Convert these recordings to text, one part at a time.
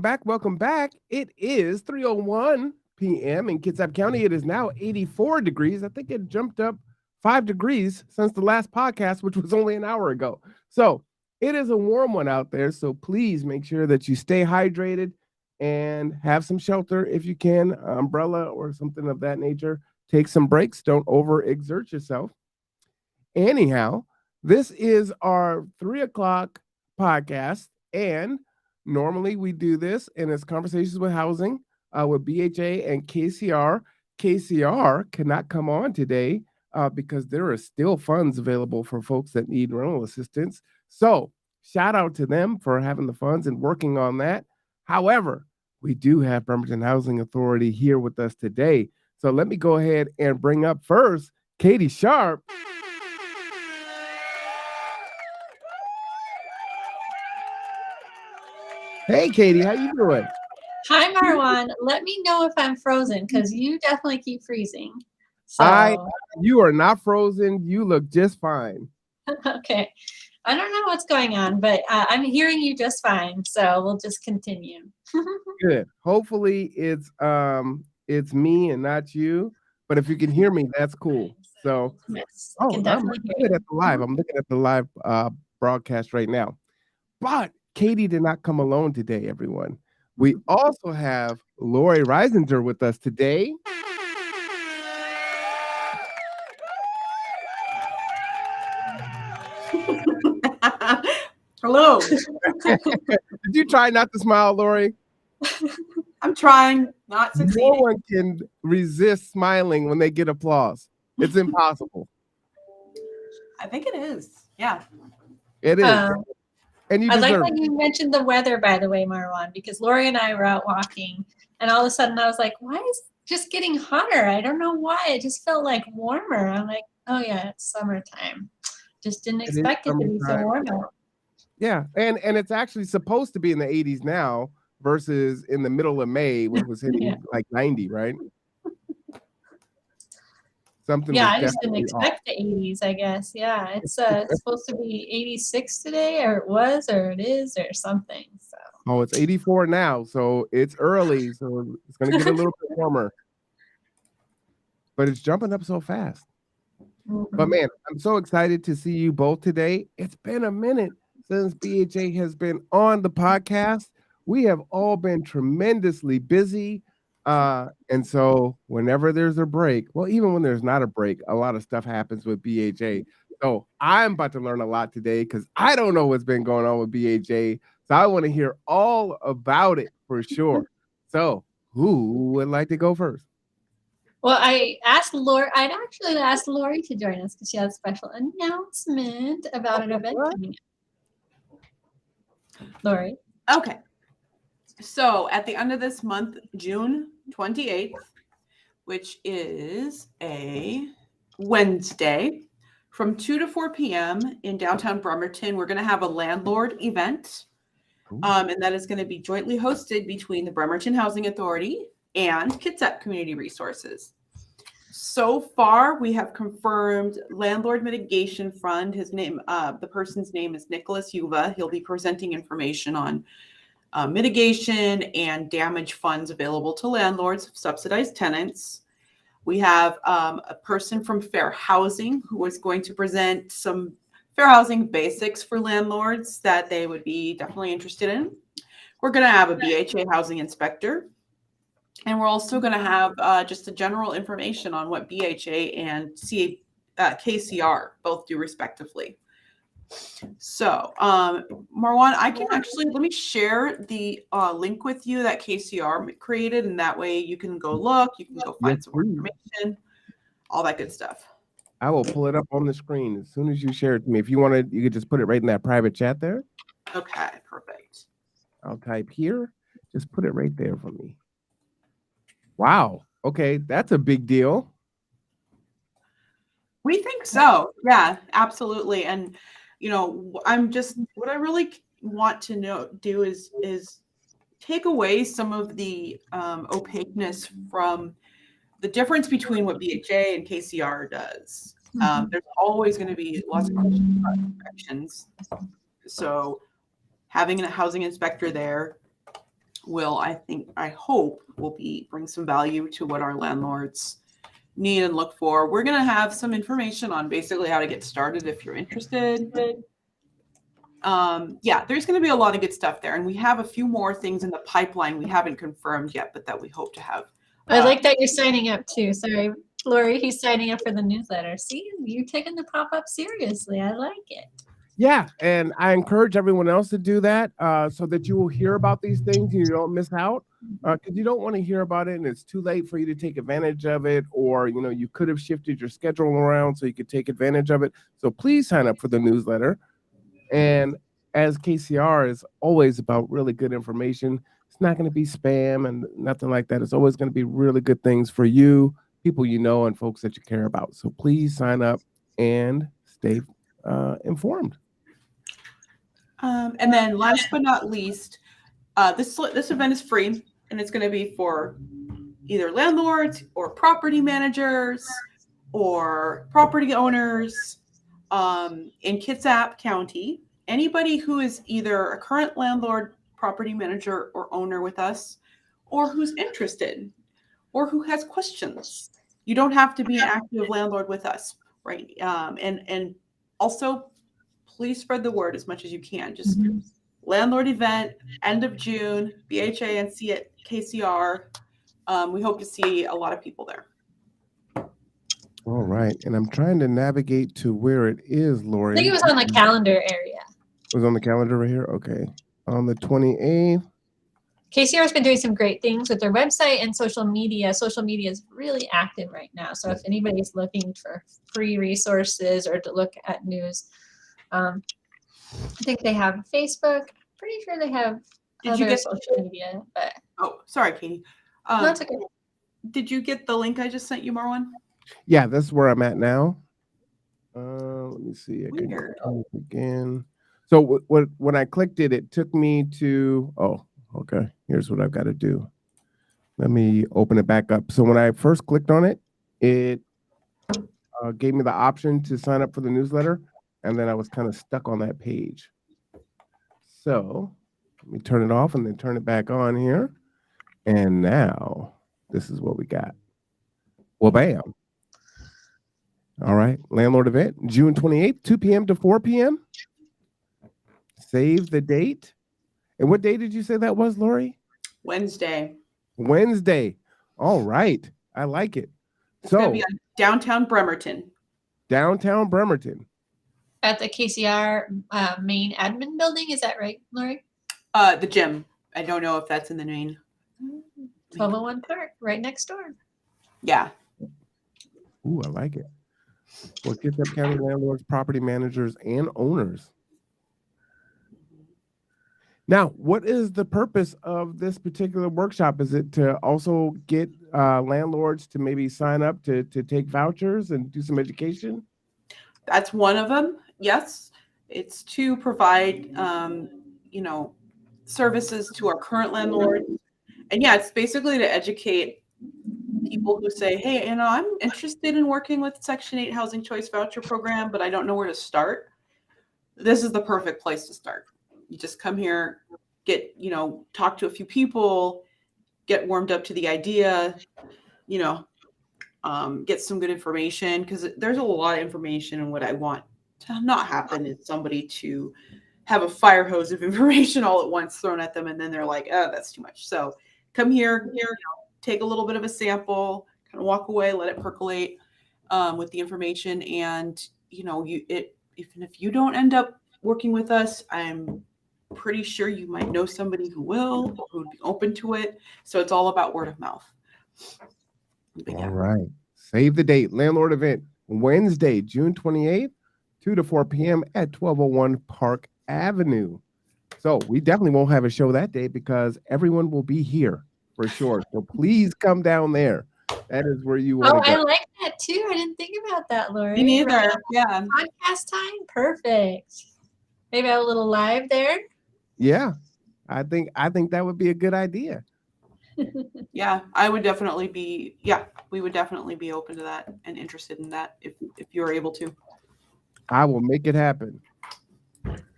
Welcome back. It is 3:01 p.m. in Kitsap County. It is now 84 degrees. I think it jumped up 5 degrees since the last podcast, which was only an hour ago. So it is a warm one out there. So please make sure that you stay hydrated and have some shelter if you can, umbrella or something of that nature. Take some breaks. Don't overexert yourself. Anyhow, this is our 3 o'clock podcast, and normally we do this, and it's conversations with housing with BHA and KCR. KCR cannot come on today because there are still funds available for folks that need rental assistance. So, shout out to them for having the funds and working on that. However, we do have Bremerton Housing Authority here with us today. So, let me go ahead and bring up first Katie Sharp. Hey, Katie, how you doing? Hi, Marwan. Let me know if I'm frozen because you definitely keep freezing. I, So, you are not frozen. You look just fine. okay. I don't know what's going on, but I'm hearing you just fine. So we'll just continue. Good. Hopefully, it's me and not you. But if you can hear me, that's cool. So, Yes, I oh, can I'm definitely hear looking you. at the live. I'm looking at the live broadcast right now. But Katie did not come alone today, everyone. We also have Lori Reisinger with us today. Hello. Did you try not to smile, Lori? I'm trying, not No succeeding. one can resist smiling when they get applause. It's impossible. I think it is. Yeah. It is. Um, And you I like deserve that it. you mentioned the weather, by the way, Marwan, because Lori and I were out walking, and all of a sudden I was like, why is it just getting hotter? I don't know why. It just felt like warmer. I'm like, oh, yeah, it's summertime. Just didn't It is expect it to be so summertime. warm out. Yeah. And it's actually supposed to be in the 80s now versus in the middle of May when it was Yeah. hitting like 90, right? Something Yeah, was I just didn't definitely off. expect the 80s, I guess. Yeah, it's supposed to be 86 today, or it was, or it is, or something. So Oh, it's 84 now, so it's early, so it's gonna get a little bit warmer, but it's jumping up so fast. But mhm. man, I'm so excited to see you both today. It's been a minute since BHA has been on the podcast. We have all been tremendously busy. And so whenever there's a break, well, even when there's not a break, a lot of stuff happens with BHA. So I'm about to learn a lot today because I don't know what's been going on with BHA. So I want to hear all about it for sure. So who would like to go first? Well, I'd actually asked Lori to join us because she has a special announcement about an event What? coming up. Lori. Okay. So at the end of this month, June 28th, which is a Wednesday, from 2 to 4 p.m. in downtown Bremerton, we're going to have a landlord event. And that is going to be jointly hosted between the Bremerton Housing Authority and Kitsap Community Resources. So far, we have confirmed Landlord Mitigation Fund. The person's name is Nicholas Yuva. He'll be presenting information on mitigation and damage funds available to landlords of subsidized tenants. We have a person from Fair Housing who is going to present some fair housing basics for landlords that they would be definitely interested in. We're going to have a BHA housing inspector. And we're also going to have just a general information on what BHA and KCR both do respectively. So, Marwan, I can actually, let me share the link with you that KCR created, and that way you can go look, you can go find Yes, some more please. information, all that good stuff. I will pull it up on the screen as soon as you share it to me. If you want to, you could just put it right in that private chat there. Okay, perfect. I'll type here. Just put it right there for me. Wow. Okay, that's a big deal. We think so. Yeah, absolutely. And what I really want to do is take away some of the opaqueness from the difference between what BHA and KCR does. There's always going to be lots of questions about inspections. So having a housing inspector there I hope will bring some value to what our landlords need and look for. We're going to have some information on basically how to get started if you're interested. There's going to be a lot of good stuff there. And we have a few more things in the pipeline we haven't confirmed yet, but that we hope to have. I like that you're signing up too. Sorry, Lori, he's signing up for the newsletter. See, you're taking the pop-up seriously. I like it. Yeah, and I encourage everyone else to do that so that you will hear about these things and you don't miss out, because you don't want to hear about it and it's too late for you to take advantage of it, or you could have shifted your schedule around so you could take advantage of it. So please sign up for the newsletter. And as KCR is always about really good information, it's not going to be spam and nothing like that. It's always going to be really good things for you, people you know, and folks that you care about. So please sign up and stay informed. And then last but not least, this event is free, and it's going to be for either landlords or property managers or property owners in Kitsap County. Anybody who is either a current landlord, property manager, or owner with us, or who's interested, or who has questions. You don't have to be an active landlord with us, right? And also, please spread the word as much as you can. Just landlord event, end of June, BHA and KCR. We hope to see a lot of people there. All right. And I'm trying to navigate to where it is, Lori. I think it was on the calendar area. It was on the calendar right here? Okay. On the 28th. KCR has been doing some great things with their website and social media. Social media is really active right now. So if anybody's looking for free resources or to look at news, I think they have Facebook. Pretty sure they have other social media. But oh, sorry, Katie. that's okay. Did you get the link I just sent you, Marwan? Yeah, that's where I'm at now. Let me see. I can go again. So when I clicked it, it took me to. Oh, okay. Here's what I've got to do. Let me open it back up. So when I first clicked on it, it gave me the option to sign up for the newsletter, and then I was kind of stuck on that page. So let me turn it off and then turn it back on here. And now this is what we got. Well, bam. All right. Landlord event, June 28th, 2 p.m. to 4 p.m. Save the date. And what day did you say that was, Lori? Wednesday. All right. I like it. It's going to be on downtown Bremerton. At the KCR main admin building. Is that right, Lori? The gym. I don't know if that's in the main. 1201 Park, right next door. Yeah. Ooh, I like it. Well, Kitsap County landlords, property managers, and owners. Now, what is the purpose of this particular workshop? Is it to also get landlords to maybe sign up to take vouchers and do some education? That's one of them. Yes. It's to provide, services to our current landlords. And yeah, it's basically to educate people who say, hey, I'm interested in working with Section 8 Housing Choice Voucher Program, but I don't know where to start. This is the perfect place to start. You just come here, get, talk to a few people, get warmed up to the idea, get some good information, because there's a lot of information, and what I want to not happen is somebody to have a fire hose of information all at once thrown at them, and then they're like, oh, that's too much. So come here, take a little bit of a sample, kind of walk away, let it percolate with the information. And, even if you don't end up working with us, I'm pretty sure you might know somebody who will, who would be open to it. So it's all about word of mouth. All right. Save the date. Landlord event, Wednesday, June 28th, 2 to 4 p.m. at 1201 Park Avenue. So we definitely won't have a show that day because everyone will be here for sure. So please come down there. That is where you want to go. I like that too. I didn't think about that, Lori. Me neither. Right. Yeah. Podcast time. Perfect. Maybe have a little live there. Yeah. I think that would be a good idea. Yeah, I would definitely be. Yeah, we would definitely be open to that and interested in that if you're able to. I will make it happen.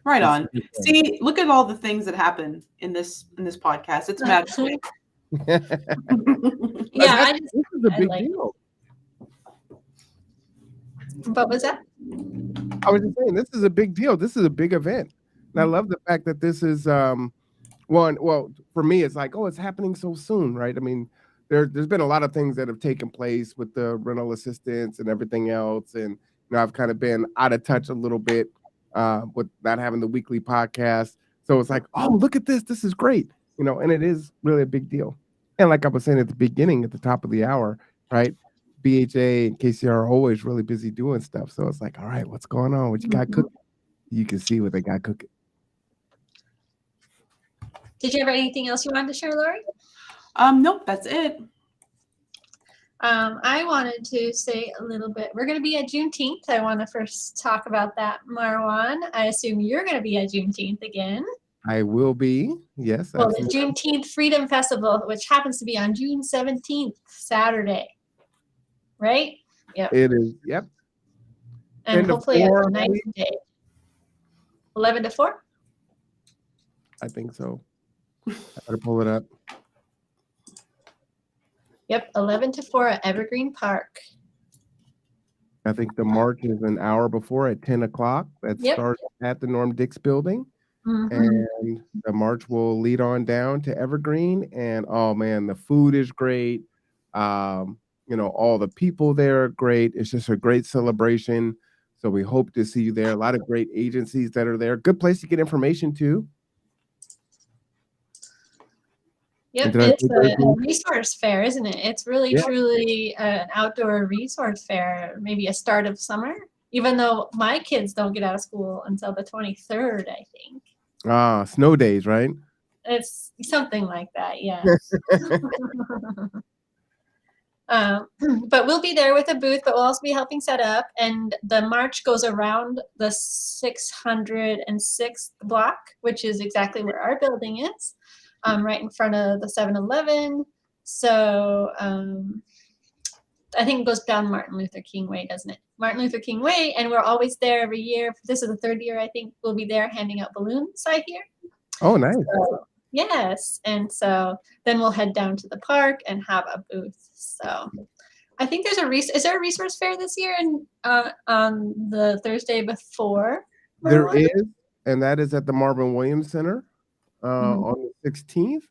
Right It's on. really fun. See, look at all the things that happen in this podcast. It's magical. Yeah, This is a I big like it. deal. What was that? I was just saying, this is a big deal. This is a big event. And I love the fact that this is well, for me, it's like, oh, it's happening so soon, right? I mean, there's been a lot of things that have taken place with the rental assistance and everything else. And I've kind of been out of touch a little bit with not having the weekly podcast. So it's like, oh, look at this. This is great. And it is really a big deal. And like I was saying at the beginning, at the top of the hour, right? BHA and KCR are always really busy doing stuff. So it's like, all right, what's going on? What you got cooking? You can see what they got cooking. Did you have anything else you wanted to share, Lori? Nope, that's it. I wanted to say a little bit. We're going to be at Juneteenth. I want to first talk about that, Marwan. I assume you're going to be at Juneteenth again. I will be. Yes. Well, absolutely. the Juneteenth Freedom Festival, which happens to be on June 17th, Saturday. Right? Yep. It is. Yep. And 10 to hopefully 4, it's a nice day. 11 to 4? I think so. I gotta pull it up. Yep, 11 to 4 at Evergreen Park. I think the march is an hour before at 10 o'clock. That Yep. starts at the Norm Dix building. And the march will lead on down to Evergreen. And oh man, the food is great. All the people there are great. It's just a great celebration. So we hope to see you there. A lot of great agencies that are there. Good place to get information too. Yep, it's a resource fair, isn't it? It's really, truly an outdoor resource fair, maybe a start of summer, even though my kids don't get out of school until the 23rd, I think. Snow days, right? It's something like that, yeah. But we'll be there with a booth, but we'll also be helping set up. And the march goes around the 606th block, which is exactly where our building is. Right in front of the 7-Eleven. So I think it goes down Martin Luther King Way, doesn't it? Martin Luther King Way, and we're always there every year. This is the 3rd year, I think. We'll be there handing out balloons, I hear. Oh, nice. So, yes, and so then we'll head down to the park and have a booth. So I think there's is there a resource fair this year on the Thursday before? There is, and that is at the Marvin Williams Center. On the 16th,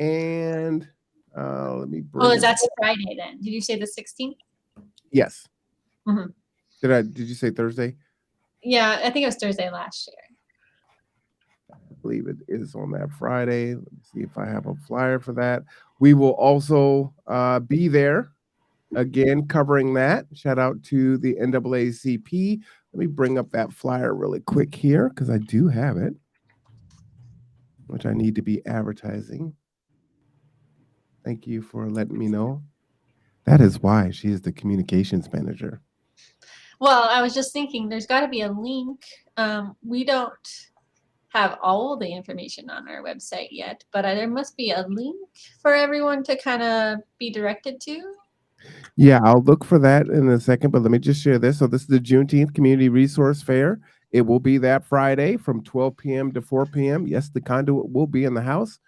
and let me bring that's Friday then. Did you say the 16th? Yes. Did you say Thursday? Yeah, I think it was Thursday last year. I believe it is on that Friday. Let me see if I have a flyer for that. We will also be there again covering that. Shout out to the NAACP. Let me bring up that flyer really quick here because I do have it, which I need to be advertising. Thank you for letting me know. That is why she is the communications manager. Well, I was just thinking there's got to be a link. We don't have all the information on our website yet, but there must be a link for everyone to kind of be directed to. Yeah, I'll look for that in a second, but let me just share this. So this is the Juneteenth Community Resource Fair. It will be that Friday from 12 p.m. to 4 p.m. Yes, the conduit will be in the house,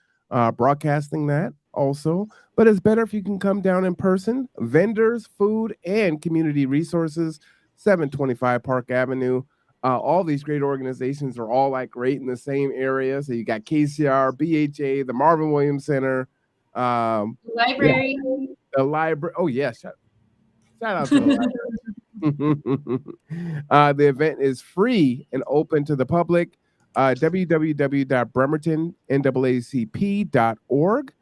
broadcasting that also. But it's better if you can come down in person. Vendors, food, and community resources, 725 Park Avenue. All these great organizations are all like right in the same area. So you got KCR, BHA, the Marvin Williams Center. Library. Yeah, the library. Oh, yes. Shout out to the library. The event is free and open to the public. www.bremertonnaacp.org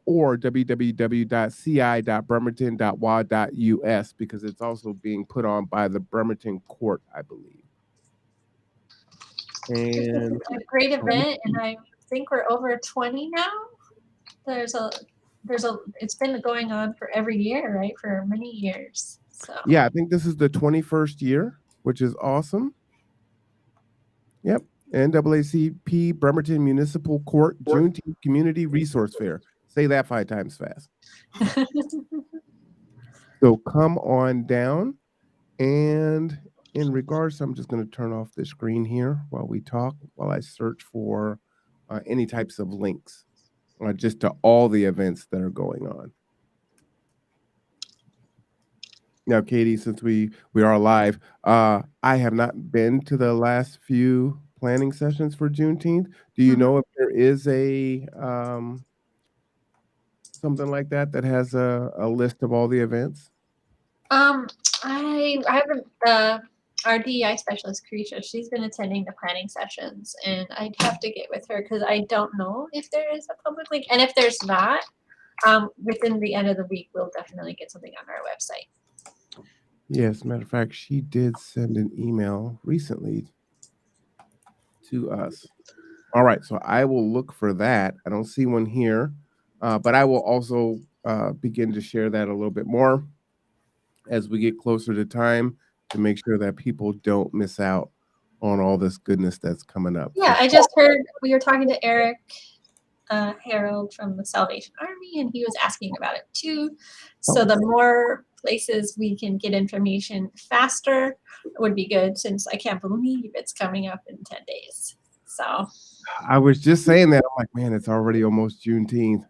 or www.ci.bremerton.wa.us because it's also being put on by the Bremerton Court, I believe. And it's a great event, and I think we're over 20 now. It's been going on for every year, right? For many years. So yeah, I think this is the 21st year, which is awesome. Yep. NAACP Bremerton Municipal Court Juneteenth Community Resource Fair. Say that 5 times fast. So come on down, and in regards, I'm just going to turn off the screen here while we talk, while I search for any types of links just to all the events that are going on. Now, Katie, since we are live, I have not been to the last few planning sessions for Juneteenth. Do you know if there is a something like that that has a list of all the events? I haven't. Our DEI specialist, Carisha, she's been attending the planning sessions, and I'd have to get with her because I don't know if there is a public link, and if there's not, within the end of the week, we'll definitely get something on our website. Yes, matter of fact, she did send an email recently to us. All right, so I will look for that. I don't see one here, but I will also begin to share that a little bit more as we get closer to time to make sure that people don't miss out on all this goodness that's coming up. Yeah, I just heard we were talking to Eric Harold from the Salvation Army, and he was asking about it too. So the more places we can get information faster would be good, since I can't believe it's coming up in 10 days. So I was just saying that. I'm like, man, it's already almost Juneteenth.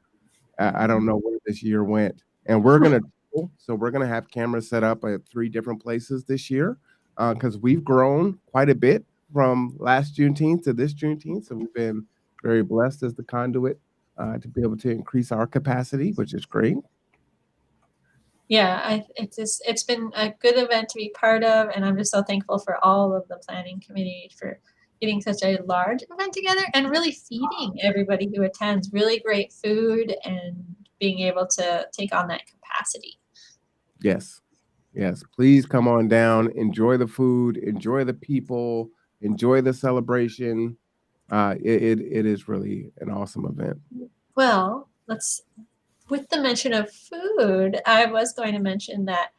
I don't know where this year went. And we're going to have cameras set up at 3 different places this year because we've grown quite a bit from last Juneteenth to this Juneteenth. So we've been very blessed as the conduit to be able to increase our capacity, which is great. Yeah, it's been a good event to be part of, and I'm just so thankful for all of the planning committee for getting such a large event together and really feeding everybody who attends really great food and being able to take on that capacity. Yes. Please come on down, enjoy the food, enjoy the people, enjoy the celebration. It is really an awesome event. Well, with the mention of food, I was going to mention that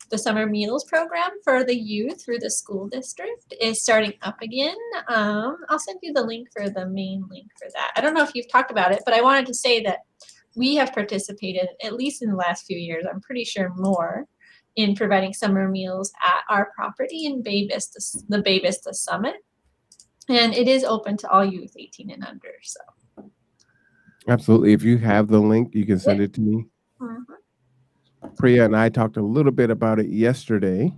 the summer meals program for the youth through the school district is starting up again. I'll send you the link for the main link for that. I don't know if you've talked about it, but I wanted to say that we have participated, at least in the last few years, I'm pretty sure more, in providing summer meals at our property in the Bay Vista Summit. And it is open to all youth 18 and under. So absolutely. If you have the link, you can send it to me. Priya and I talked a little bit about it yesterday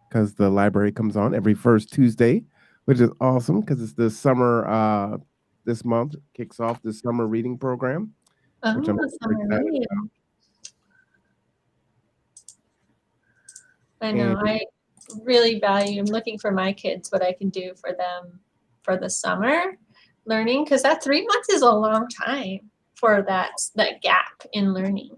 because the library comes on every first Tuesday, which is awesome because it's the summer, this month kicks off the summer reading program, which I'm super excited about. I know. I really value, I'm looking for my kids, what I can do for them for the summer learning, because that 3 months is a long time for that gap in learning.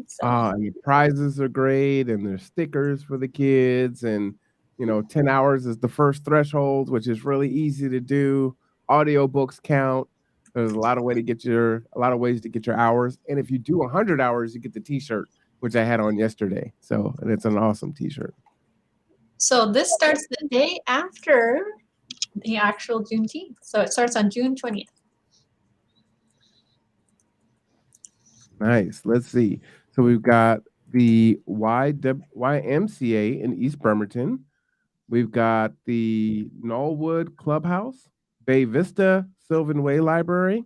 So. And the prizes are great, and there's stickers for the kids, and 10 hours is the first threshold, which is really easy to do. Audiobooks count. There's a lot of ways to get your hours, and if you do 100 hours, you get the T-shirt, which I had on yesterday. So, and it's an awesome T-shirt. So this starts the day after the actual Juneteenth. So it starts on June 20th. Nice. Let's see. So we've got the YMCA in East Bremerton. We've got the Knollwood Clubhouse, Bay Vista Sylvan Way Library.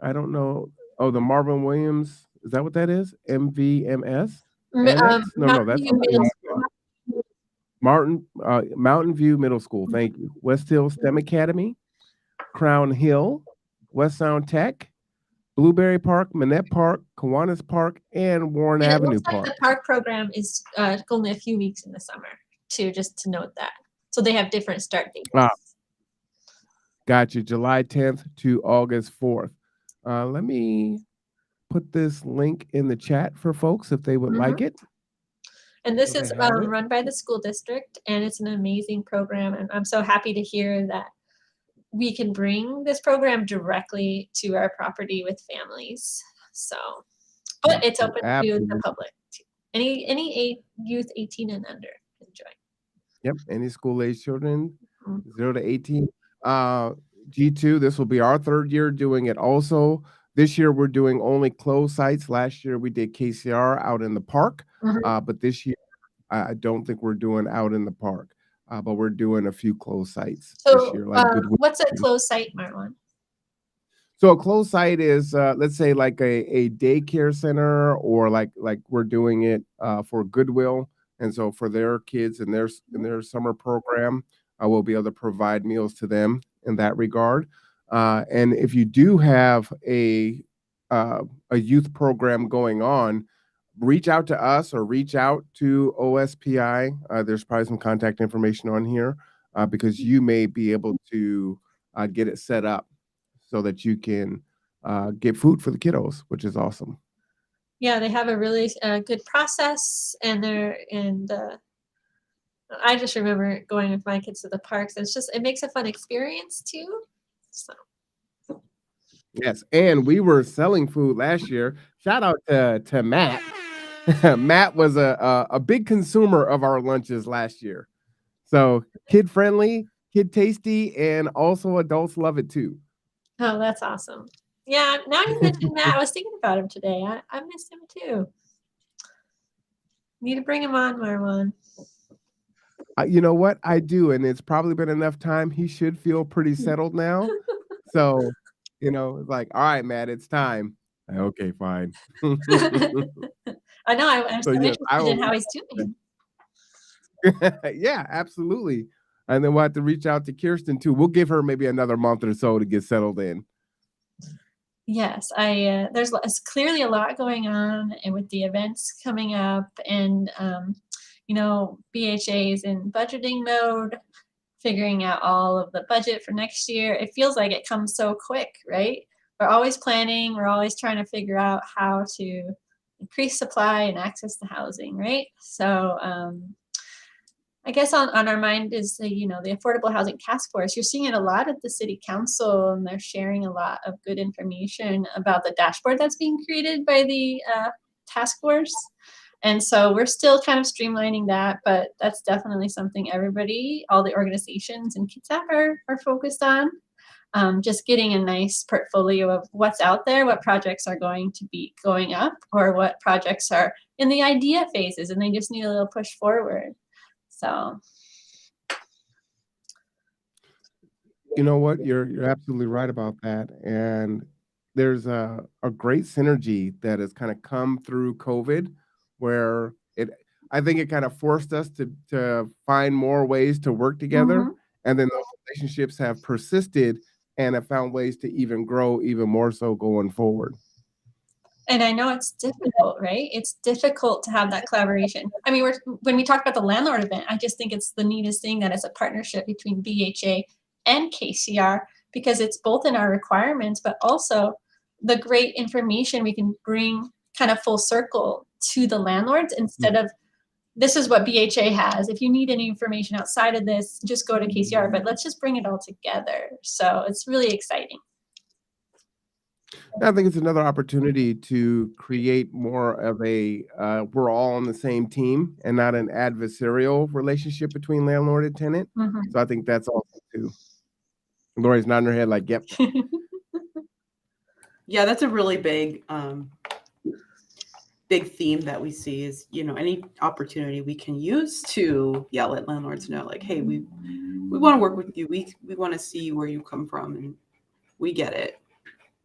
I don't know. Oh, the Marvin Williams. Is that what that is? MVMS? No, that's Mountain View Middle School. Thank you. West Hill STEM Academy, Crown Hill, West Sound Tech, Blueberry Park, Manette Park, Kiwanis Park, and Warren Avenue Park. The park program is only a few weeks in the summer, too, just to note that. So they have different start dates. Got you. July 10th to August 4th. Let me put this link in the chat for folks if they would like it. And this is run by the school district, and it's an amazing program. And I'm so happy to hear that we can bring this program directly to our property with families. So, but it's open to the public. Any youth 18 and under can join. Yep, any school-age children, 0 to 18. G2, this will be our 3rd year doing it also. This year, we're doing only closed sites. Last year, we did KCR out in the park, but this year, I don't think we're doing out in the park. but we're doing a few closed sites this So, year, like Goodwill. what's a closed site, Marwan? So a closed site is, let's say, like a daycare center, or like we're doing it for Goodwill, and so for their kids and their summer program, we'll be able to provide meals to them in that regard. And if you do have a youth program going on, reach out to us or reach out to OSPI. There's probably some contact information on here, because you may be able to get it set up so that you can get food for the kiddos, which is awesome. Yeah, they have a really good process, and I just remember going with my kids to the parks. It makes a fun experience too. So. Yes, and we were selling food last year. Shout out to Matt. Matt was a big consumer of our lunches last year. So kid friendly, kid tasty, and also adults love it too. Oh, that's awesome. Yeah, now you mentioned Matt. I was thinking about him today. I missed him too. Need to bring him on, Marwan. You know what? I do, and it's probably been enough time. He should feel pretty settled now. So, it's like, all right, Matt, it's time. Okay, fine. I know. I'm so yes, interested in how he's doing. Yeah, absolutely. And then we'll have to reach out to Kirsten too. We'll give her maybe another month or so to get settled in. Yes, there's clearly a lot going on, and with the events coming up, and BHA is in budgeting mode, figuring out all of the budget for next year. It feels like it comes so quick, right? We're always planning. We're always trying to figure out how to increase supply and access to housing, right? So I guess on our mind is the Affordable Housing Task Force. You're seeing it a lot at the City Council, and they're sharing a lot of good information about the dashboard that's being created by the task force. And so we're still kind of streamlining that, but that's definitely something all the organizations in Kitsap are focused on. Just getting a nice portfolio of what's out there, what projects are going to be going up, or what projects are in the idea phases and they just need a little push forward. So, you know what? You're absolutely right about that. And there's a great synergy that has kind of come through COVID, where I think it kind of forced us to find more ways to work together. Mhm. And then those relationships have persisted and have found ways to even grow even more so going forward. And I know it's difficult, right? It's difficult to have that collaboration. I mean, when we talk about the landlord event, I just think it's the neatest thing that it's a partnership between BHA and KCR, because it's both in our requirements, but also the great information we can bring kind of full circle to the landlords instead of, this is what BHA has. If you need any information outside of this, just go to KCR, but let's just bring it all together. So it's really exciting. I think it's another opportunity to create more of a we're all on the same team and not an adversarial relationship between landlord and tenant. Mhm. So I think that's awesome too. Lori's nodding her head like, yep. Yeah, that's a really big theme that we see is, any opportunity we can use to let landlords know, like, hey, we want to work with you. We want to see where you come from, and we get it.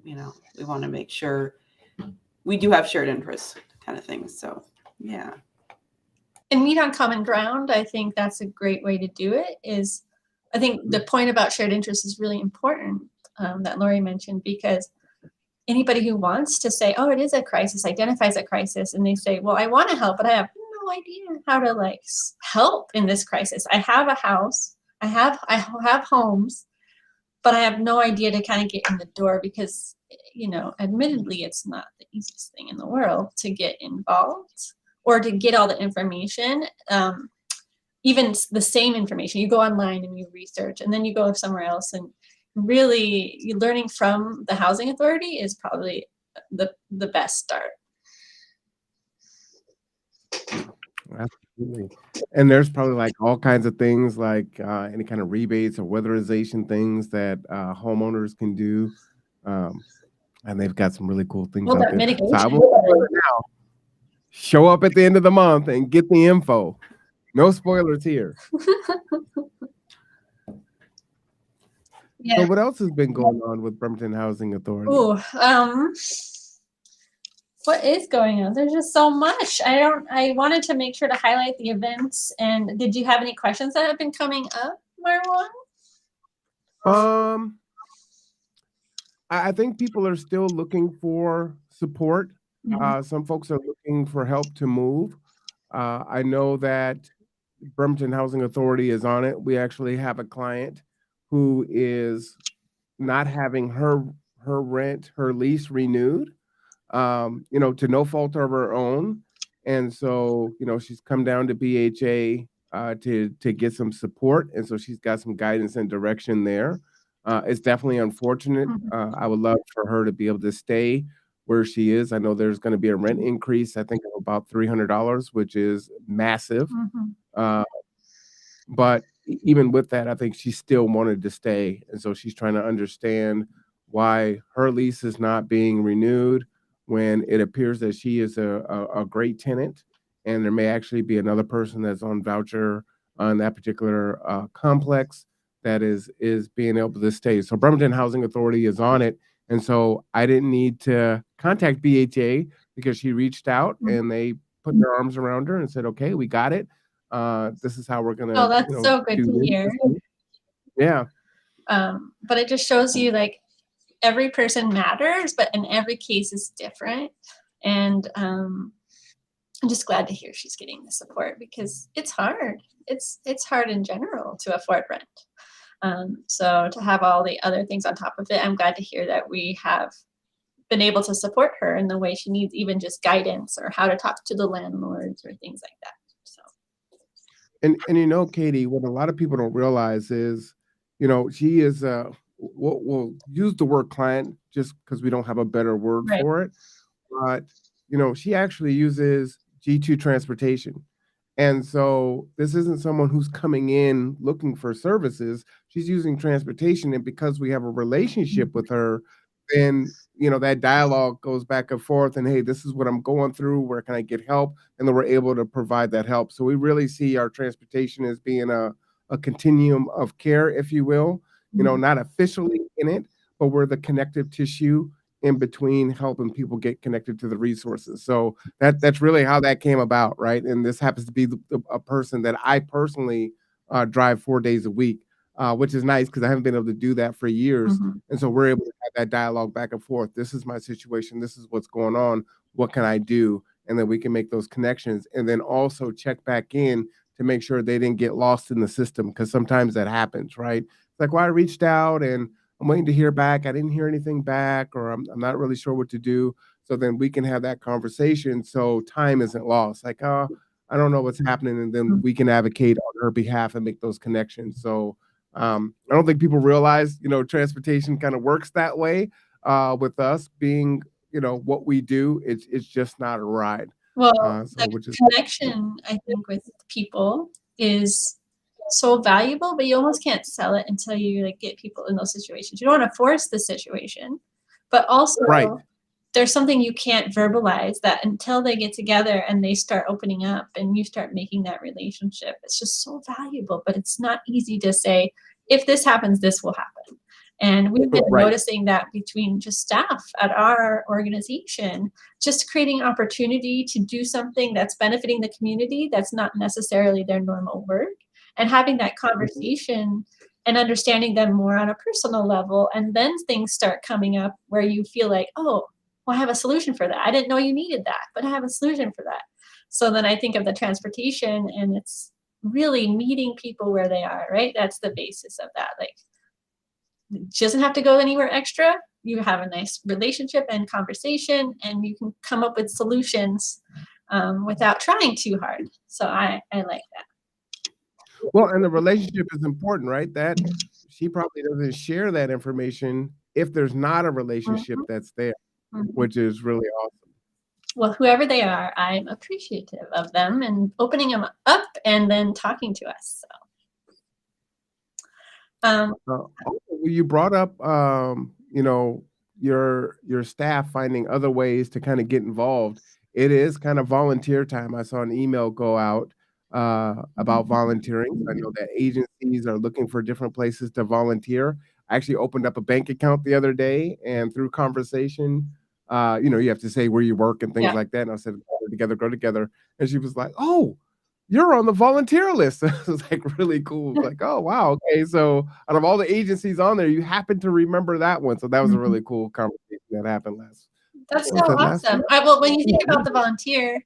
We want to make sure we do have shared interests kind of things. So, yeah. And meet on common ground. I think that's a great way to do it. I think the point about shared interests is really important, that Lori mentioned, because anybody who wants to say, oh, it is a crisis, identifies a crisis, and they say, well, I want to help, but I have no idea how to help in this crisis. I have a house, I have homes, but I have no idea to kind of get in the door because, admittedly, it's not the easiest thing in the world to get involved or to get all the information. Even the same information, you go online and you research, and then you go somewhere else, and really learning from the housing authority is probably the best start. Absolutely. And there's probably all kinds of things like any kind of rebates or weatherization things that homeowners can do. And they've got some really cool things out there. Mitigation. So I will now show up at the end of the month and get the info. No spoilers here. Yeah. So what else has been going on with Bremerton Housing Authority? Ooh, what is going on? There's just so much. I wanted to make sure to highlight the events. And did you have any questions that have been coming up, Marwan? I think people are still looking for support. Mhm. Some folks are looking for help to move. I know that Bremerton Housing Authority is on it. We actually have a client who is not having her lease renewed, to no fault of her own. And so, she's come down to BHA to get some support. And so she's got some guidance and direction there. It's definitely unfortunate. I would love for her to be able to stay where she is. I know there's going to be a rent increase, I think, of about $300, which is massive. Uh, but even with that, I think she still wanted to stay. And so she's trying to understand why her lease is not being renewed when it appears that she is a great tenant. And there may actually be another person that's on voucher on that particular complex that is being able to stay. So Bremerton Housing Authority is on it. And so I didn't need to contact BHA because she reached out and they put their arms around her and said, okay, we got it. This is how we're gonna, Oh, that's so good to hear. Yeah. But it just shows you like every person matters, but in every case is different. And I'm just glad to hear she's getting the support because it's hard. It's hard in general to afford rent. So to have all the other things on top of it, I'm glad to hear that we have been able to support her in the way she needs, even just guidance or how to talk to the landlords or things like that. So. And Katie, what a lot of people don't realize is, she is we'll use the word client just because we don't have a better word Right. for it. But she actually uses G2 transportation. And so this isn't someone who's coming in looking for services. She's using transportation. And because we have a relationship with her, then, that dialogue goes back and forth. And hey, this is what I'm going through. Where can I get help? And then we're able to provide that help. So we really see our transportation as being a continuum of care, if you will, not officially in it, but we're the connective tissue in between helping people get connected to the resources. So that's really how that came about, right? And this happens to be a person that I personally drive 4 days a week, which is nice because I haven't been able to do that for years. And so we're able to have that dialogue back and forth. This is my situation. This is what's going on. What can I do? And then we can make those connections and then also check back in to make sure they didn't get lost in the system because sometimes that happens, right? It's like, well, I reached out and I'm waiting to hear back. I didn't hear anything back, or I'm not really sure what to do. So then we can have that conversation so time isn't lost. Like, oh, I don't know what's happening. And then we can advocate on her behalf and make those connections. So I don't think people realize, transportation kind of works that way with us being, what we do. It's just not a ride. Well, Which is connection, I think, with people is so valuable, but you almost can't sell it until you like get people in those situations. You don't want to force the situation, but also right. There's something you can't verbalize that until they get together and they start opening up and you start making that relationship. It's just so valuable, but it's not easy to say, if this happens, this will happen. And we've been noticing that between just staff at our organization, just creating opportunity to do something that's benefiting the community that's not necessarily their normal work, and having that conversation and understanding them more on a personal level. And then things start coming up where you feel like, oh, well, I have a solution for that. I didn't know you needed that, but I have a solution for that. So then I think of the transportation, and it's really meeting people where they are, right? That's the basis of that. Like, it doesn't have to go anywhere extra. You have a nice relationship and conversation, and you can come up with solutions without trying too hard. So I like that. Well, and the relationship is important, right? That she probably doesn't share that information if there's not a relationship that's there, which is really awesome. Well, whoever they are, I'm appreciative of them and opening them up and then talking to us. So, you brought up, your staff finding other ways to kind of get involved. It is kind of volunteer time. I saw an email go out about volunteering. I know that agencies are looking for different places to volunteer. I actually opened up a bank account the other day, and through conversation, you have to say where you work and things Yeah. like that. And I said, grow together. And she was like, "Oh, you're on the volunteer list." It was like really cool. It was like, "Oh, wow. Okay. So out of all the agencies on there, you happen to remember that one." So that was a really cool conversation that happened That's so was that last awesome. week? Well, when you think about the volunteer,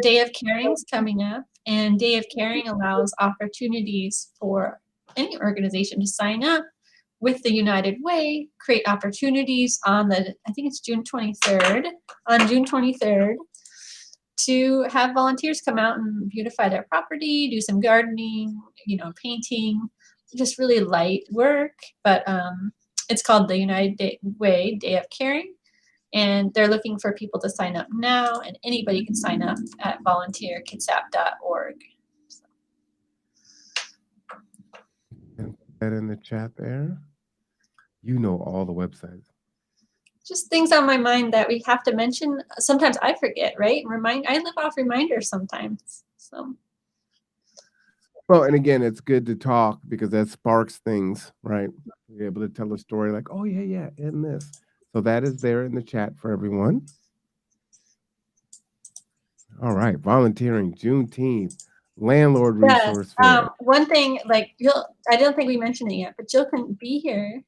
Day of Caring's coming up, and Day of Caring allows opportunities for any organization to sign up with the United Way, create opportunities on I think it's June 23rd, to have volunteers come out and beautify their property, do some gardening, painting, just really light work. But it's called the United Way Day of Caring. And they're looking for people to sign up now, and anybody can sign up at volunteerkitsap.org. And put that in the chat there. You know all the websites. Just things on my mind that we have to mention. Sometimes I forget, right? I live off reminders sometimes. So. Well, and again, it's good to talk because that sparks things, right? You're able to tell a story like, "Oh yeah, in this." So that is there in the chat for everyone. All right, volunteering, Juneteenth, landlord resource fair. One thing, like I don't think we mentioned it yet, but Jill couldn't be here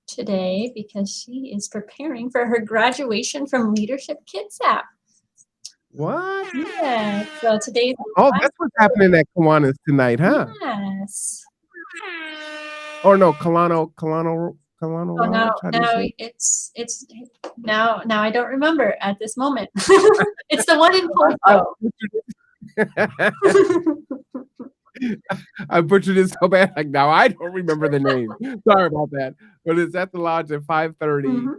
today because she is preparing for her graduation from Leadership Kitsap. What? Yeah. So today's. Oh, that's what's happening at Kiwanis tonight, huh? Yes. Or no, Kalano. Oh, now it's now I don't remember at this moment. It's the one in Porto. I butchered it so bad. Like now I don't remember the name. Sorry about that. But it's at the lodge at 5:30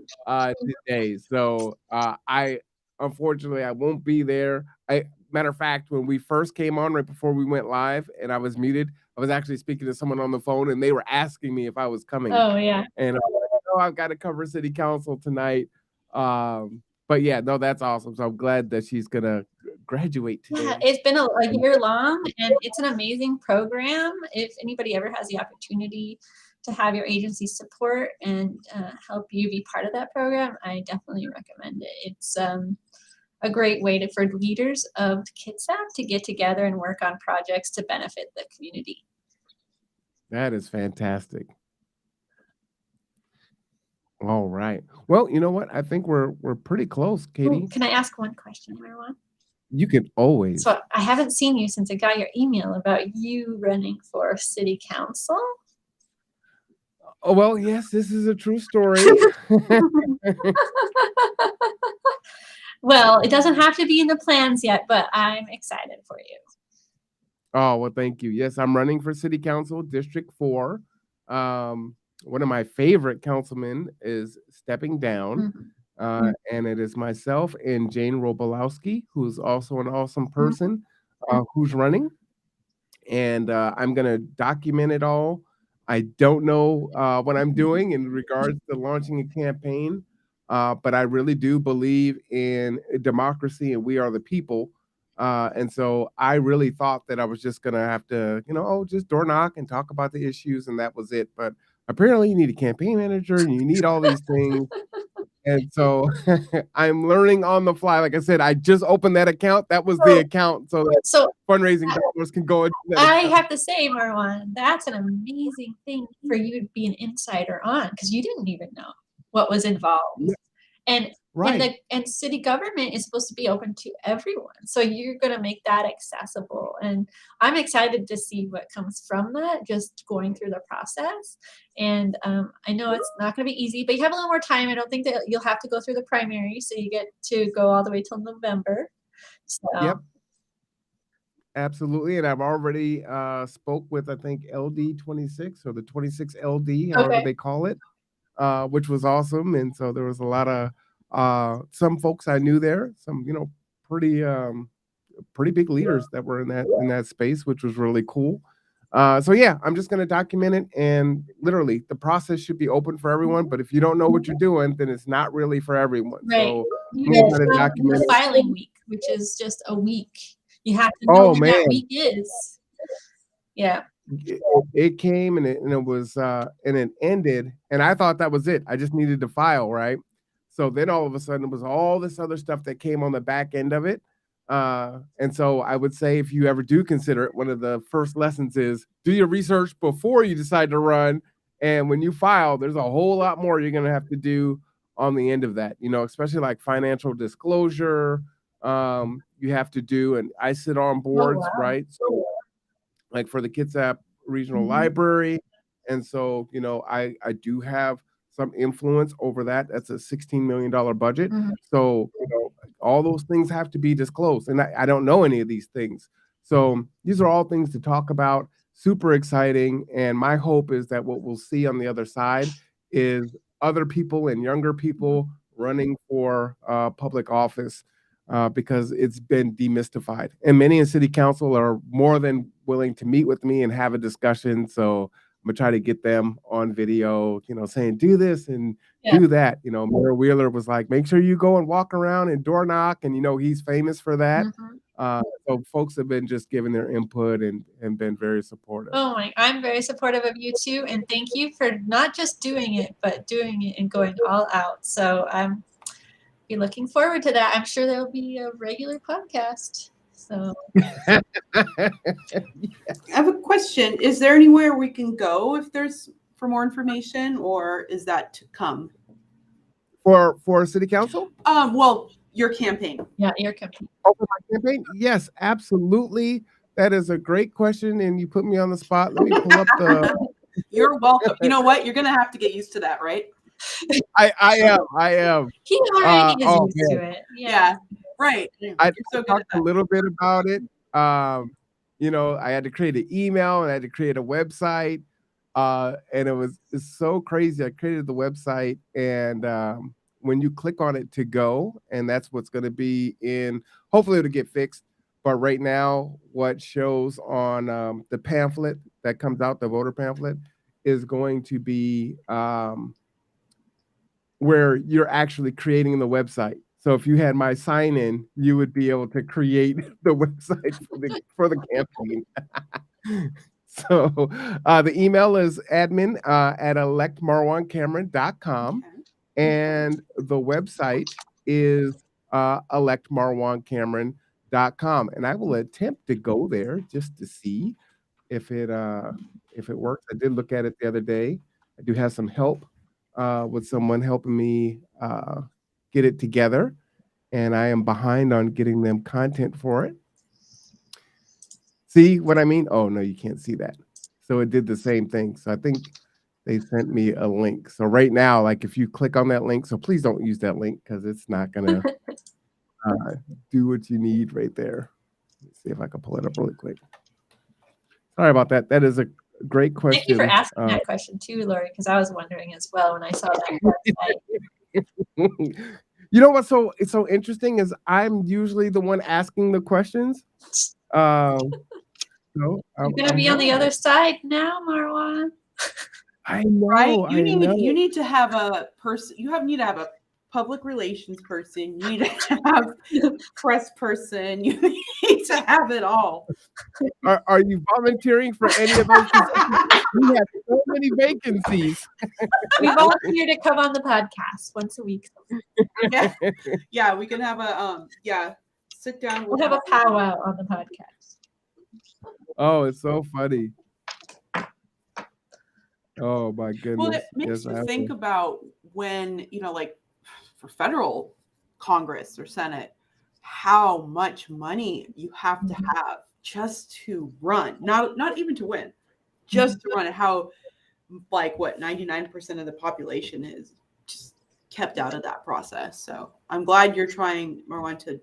today. So I unfortunately I won't be there. Matter of fact, when we first came on right before we went live and I was muted, I was actually speaking to someone on the phone and they were asking me if I was coming. Oh yeah. And I've got to cover city council tonight. But yeah, no, that's awesome. So I'm glad that she's gonna graduate today. Yeah, it's been a year long, and it's an amazing program. If anybody ever has the opportunity to have your agency support and help you be part of that program, I definitely recommend it. It's a great way for leaders of Kitsap to get together and work on projects to benefit the community. That is fantastic. All right. Well, you know what? I think we're pretty close, Katie. Ooh, can I ask one question, Marwan? You can always. So I haven't seen you since I got your email about you running for city council. Oh, well, yes, this is a true story. Well, it doesn't have to be in the plans yet, but I'm excited for you. Oh, well, thank you. Yes, I'm running for city council, District 4. One of my favorite councilmen is stepping down. And it is myself and Jane Robolowski, who's also an awesome person, who's running. And I'm going to document it all. I don't know what I'm doing in regards to launching a campaign, but I really do believe in democracy and we are the people. And so I really thought that I was just going to have to, just door knock and talk about the issues and that was it. But apparently you need a campaign manager and you need all these things. And so I'm learning on the fly. Like I said, I just opened that account. That was the account. So fundraising dollars can go into that account. Have to say, Marwan, that's an amazing thing for you to be an insider on because you didn't even know what was involved. And right. And city government is supposed to be open to everyone. So you're going to make that accessible. And I'm excited to see what comes from that, just going through the process. And I know it's not going to be easy, but you have a little more time. I don't think that you'll have to go through the primary. So you get to go all the way till November. So. Yep. Absolutely. And I've already spoke with, I think, LD 26 or the 26 LD, however they call it, which was awesome. And so there was a lot of some folks I knew there, some, pretty big leaders that were in that space, which was really cool. So yeah, I'm just going to document it, and literally the process should be open for everyone. But if you don't know what you're doing, then it's not really for everyone. Right. So the filing week, which is just a week You have to know Oh when man, that week is. Yeah. it came and it was and it ended, and I thought that was it. I just needed to file, right? So then all of a sudden it was all this other stuff that came on the back end of it. And so I would say if you ever do consider it, one of the first lessons is do your research before you decide to run. And when you file, there's a whole lot more you're gonna have to do on the end of that, especially like financial disclosure. You have to do, and I sit on boards, wow. right? So like for the Kitsap Regional Mhm. Library. And so, I do have some influence over that. That's a $16 million budget. Mhm. So, all those things have to be disclosed. And I don't know any of these things. So these are all things to talk about. Super exciting. And my hope is that what we'll see on the other side is other people and younger people running for public office because it's been demystified. And many in city council are more than willing to meet with me and have a discussion. So I'm gonna try to get them on video, saying do this and Yeah. do that. Mayor Wheeler was like, make sure you go and walk around and door knock. And he's famous for that. Mhm. So folks have been just giving their input and been very supportive. Oh I'm very supportive of you too, and thank you for not just doing it, but doing it and going all out. So I'm be looking forward to that. I'm sure there'll be a regular podcast. So I have a question. Is there anywhere we can go if there's for more information, or is that to come? For city council? Well, your campaign. yeah, your company. Oh, for my campaign? Yes, absolutely. That is a great question, and you put me on the spot. Let me pull up the. You're welcome. You know what? You're gonna have to get used to that, right? I am. He already is oh, used man. to it. Yeah. Right. I You're so good at talked a that. little bit about it. I had to create an email and I had to create a website. And it's so crazy. I created the website, and when you click on it to go, and that's what's going to be in, hopefully it'll get fixed. But right now, what shows on the pamphlet that comes out, the voter pamphlet, is going to be where you're actually creating the website. So if you had my sign in, you would be able to create the website for the campaign. So the email is admin at electmarwancameron.com. Okay. And the website is electmarwancameron.com. And I will attempt to go there just to see if it works. I did look at it the other day. I do have some help with someone helping me get it together, and I am behind on getting them content for it. See what I mean? Oh no, you can't see that. So it did the same thing. So I think they sent me a link. So right now, like if you click on that link, so please don't use that link because it's not gonna do what you need right there. Let's see if I can pull it up really quick. Sorry about that. That is a great question. Thank you for asking that question too, Lori, because I was wondering as well when I saw that website. You know what's so interesting is I'm usually the one asking the questions. You're gonna be on the other side now, Marwan. I know. Right? I know. You need to have a person. Need to have a public relations person. You need to have a press person. You need to have it all. Are you volunteering for any of those positions? We have so many vacancies. We volunteer to come on the podcast once a week. Yeah, we can have a sit down. We'll have a powwow on the podcast. Oh, it's so funny. Oh my goodness. Well, it makes you think about when, like for federal Congress or Senate, how much money you have to have just to run, not even to win, just to run, and how like what 99% of the population is just kept out of that process. So I'm glad you're trying, Marwan, to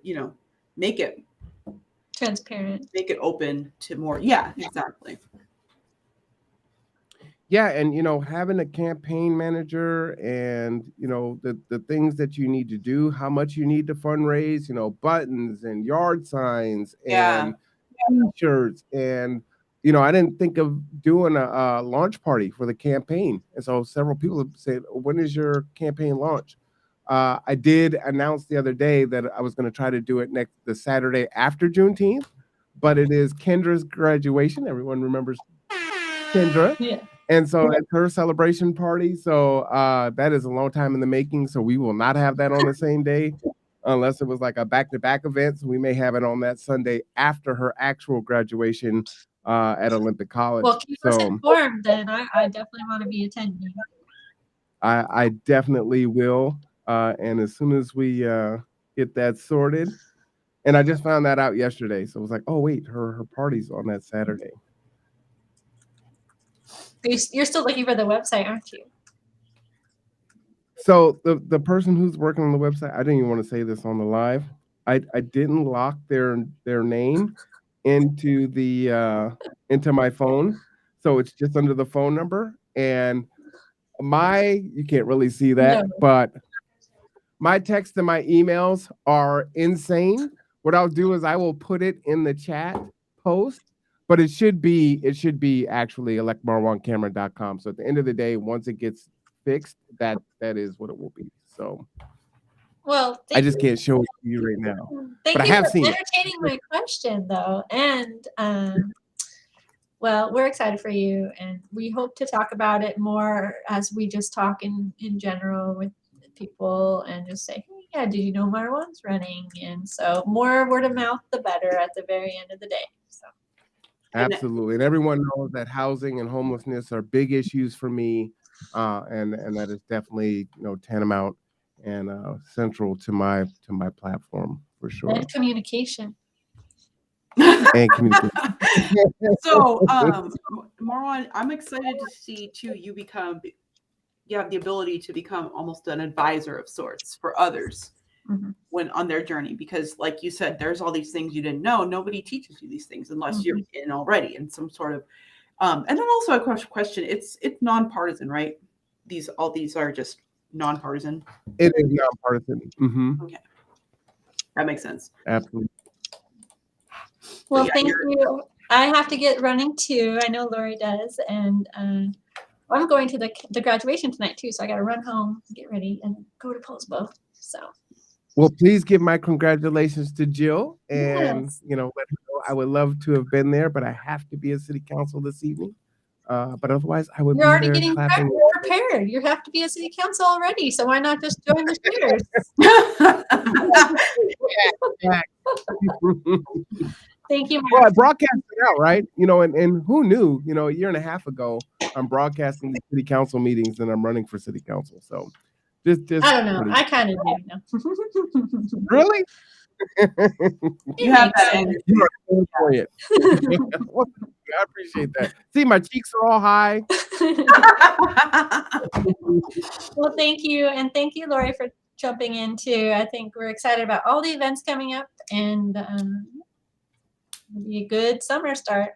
make it transparent, make it open to more. Yeah, exactly. Yeah, and having a campaign manager and the things that you need to do, how much you need to fundraise, buttons and yard signs and t-shirts, and I didn't think of doing a launch party for the campaign, and so several people have said, when is your campaign launch? I did announce the other day that I was going to try to do it the Saturday after Juneteenth, but it is Kendra's graduation. Everyone remembers Kendra. Yeah. And so it's her celebration party. So that is a long time in the making. So we will not have that on the same day unless it was like a back-to-back event. So we may have it on that Sunday after her actual graduation at Olympic College. Well, keep us informed then. I definitely want to be attending. I definitely will. And as soon as we get that sorted, and I just found that out yesterday. So it was like, oh, wait, her party's on that Saturday. You're still looking for the website, aren't you? So the person who's working on the website, I didn't even want to say this on the live. I didn't lock their name into the into my phone, so it's just under the phone number. And you can't really see that, but my text and my emails are insane. What I'll do is I will put it in the chat post. But it should be actually electmarwancameron.com. So at the end of the day, once it gets fixed, that is what it will be. So well, I just can't show it to you right now. Thank but you I have for seen entertaining my question though. And well, we're excited for you, and we hope to talk about it more as we just talk in general with people and just say, hey, yeah, did you know Marwan's running? And so more word of mouth, the better at the very end of the day. So. Absolutely. And everyone knows that housing and homelessness are big issues for me. And that is definitely, tantamount and central to my platform for sure. And communication. And communication. So, Marwan, I'm excited to see too you have the ability to become almost an advisor of sorts for others. Mm-hmm. When on their journey, because like you said, there's all these things you didn't know. Nobody teaches you these things unless you're in already in some sort of and then also a question, it's nonpartisan, right? All these are just nonpartisan. It is nonpartisan. Mm-hmm. Okay, that makes sense. Absolutely. Well, thank you. I have to get running too. I know Lori does, and I'm going to the graduation tonight too, so I got to run home, get ready, and go to Posbo. So. Well, please give my congratulations to Jill, and yes. let her know I would love to have been there, but I have to be at City Council this evening. But otherwise, I would. You're already there getting clapping. prepared. You have to be at City Council already, so why not just join the cheers? Thank you, Mark. Well, I broadcasted out, right? And who knew? A year and a half ago, I'm broadcasting the City Council meetings, and I'm running for City Council. So. Just I don't know. I kind of do know. Really? You have that energy. You are for it. I appreciate that. See, my cheeks are all high. Well, thank you. And thank you, Lori, for jumping in too. I think we're excited about all the events coming up, and it'll be a good summer start.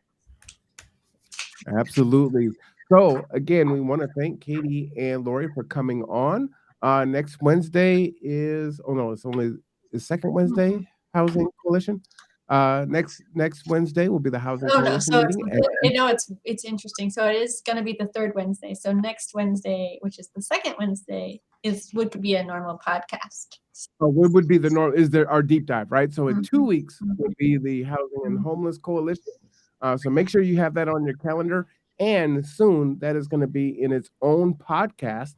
Absolutely. So again, we want to thank Katie and Lori for coming on. Next Wednesday is it's only the second Wednesday Housing Coalition. Next Wednesday will be the Housing Coalition meeting. It's interesting. So it is going to be the third Wednesday. So next Wednesday, which is the second Wednesday, would be a normal podcast. So what would be the normal? Is there our deep dive, right? So in 2 weeks will be the Housing and Homeless Coalition. So make sure you have that on your calendar. And soon that is going to be in its own podcast.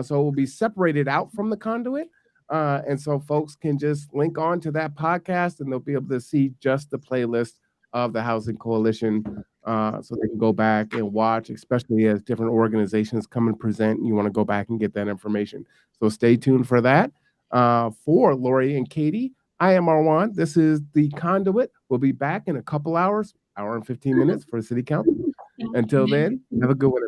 So it will be separated out from the Conduit. And so folks can just link on to that podcast and they'll be able to see just the playlist of the Housing Coalition. So they can go back and watch, especially as different organizations come and present. And you want to go back and get that information. So stay tuned for that. For Lori and Katie, I am Marwan. This is the Conduit. We'll be back in a couple hours, hour and 15 minutes for City Council. Until then, have a good one.